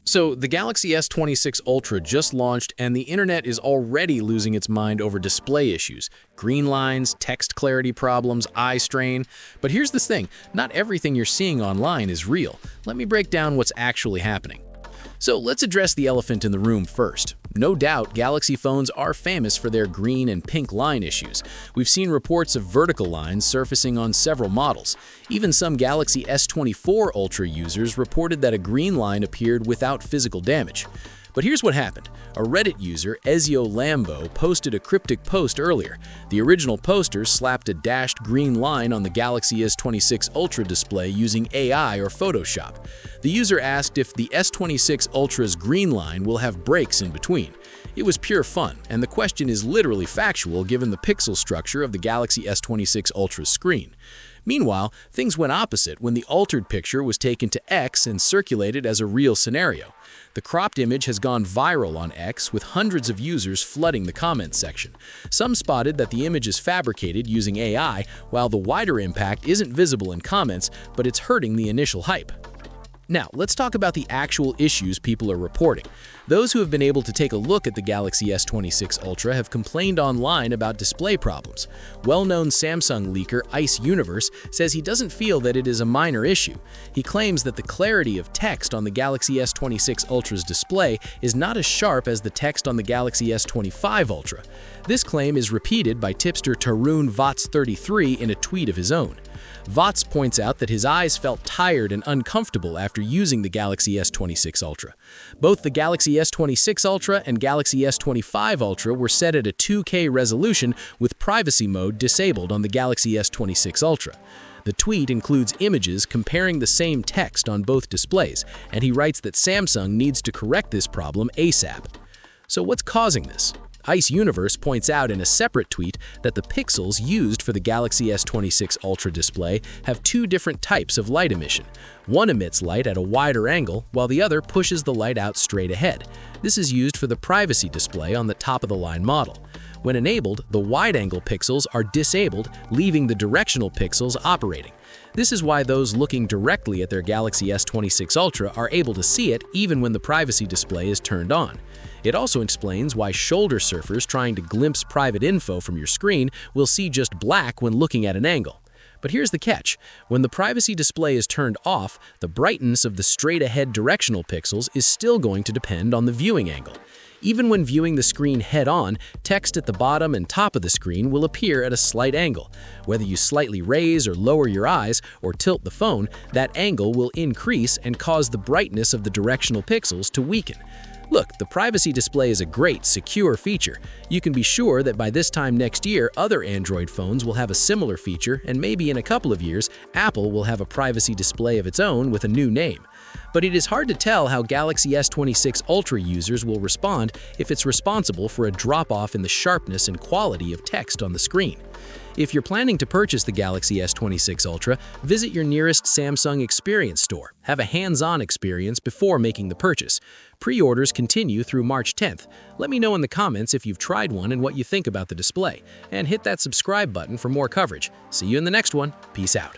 So the Galaxy S26 Ultra just launched and the internet is already losing its mind over display issues. Green lines, text clarity problems, eye strain. But here's the thing, not everything you're seeing online is real. Let me break down what's actually happening. So let's address the elephant in the room first. No doubt, Galaxy phones are famous for their green and pink line issues. We've seen reports of vertical lines surfacing on several models. Even some Galaxy S24 Ultra users reported that a green line appeared without physical damage. But here's what happened. A Reddit user, Ezio Lambo, posted a cryptic post earlier. The original poster slapped a dashed green line on the Galaxy S26 Ultra display using AI or Photoshop. The user asked if the S26 Ultra's green line will have breaks in between. It was pure fun, and the question is literally factual given the pixel structure of the Galaxy S26 Ultra's screen. Meanwhile, things went opposite when the altered picture was taken to X and circulated as a real scenario. The cropped image has gone viral on X, with hundreds of users flooding the comments section. Some spotted that the image is fabricated using AI, while the wider impact isn't visible in comments, but it's hurting the initial hype. Now, let's talk about the actual issues people are reporting. Those who have been able to take a look at the Galaxy S26 Ultra have complained online about display problems. Well-known Samsung leaker Ice Universe says he doesn't feel that it is a minor issue. He claims that the clarity of text on the Galaxy S26 Ultra's display is not as sharp as the text on the Galaxy S25 Ultra. This claim is repeated by tipster Tarun Vots33 in a tweet of his own. Vots points out that his eyes felt tired and uncomfortable after using the Galaxy S26 Ultra. Both the Galaxy S26 Ultra and Galaxy S25 Ultra were set at a 2K resolution with privacy mode disabled on the Galaxy S26 Ultra. The tweet includes images comparing the same text on both displays, and he writes that Samsung needs to correct this problem ASAP. So what's causing this? Ice Universe points out in a separate tweet that the pixels used for the Galaxy S26 Ultra display have two different types of light emission. One emits light at a wider angle, while the other pushes the light out straight ahead. This is used for the privacy display on the top-of-the-line model. When enabled, the wide-angle pixels are disabled, leaving the directional pixels operating. This is why those looking directly at their Galaxy S26 Ultra are able to see it even when the privacy display is turned on. It also explains why shoulder surfers trying to glimpse private info from your screen will see just black when looking at an angle. But here's the catch. When the privacy display is turned off, the brightness of the straight-ahead directional pixels is still going to depend on the viewing angle. Even when viewing the screen head-on, text at the bottom and top of the screen will appear at a slight angle. Whether you slightly raise or lower your eyes or tilt the phone, that angle will increase and cause the brightness of the directional pixels to weaken. Look, the privacy display is a great, secure feature. You can be sure that by this time next year, other Android phones will have a similar feature, and maybe in a couple of years, Apple will have a privacy display of its own with a new name. But it is hard to tell how Galaxy S26 Ultra users will respond if it's responsible for a drop-off in the sharpness and quality of text on the screen. If you're planning to purchase the Galaxy S26 Ultra, visit your nearest Samsung Experience store. Have a hands-on experience before making the purchase. Pre-orders continue through March 10th. Let me know in the comments if you've tried one and what you think about the display. And hit that subscribe button for more coverage. See you in the next one. Peace out.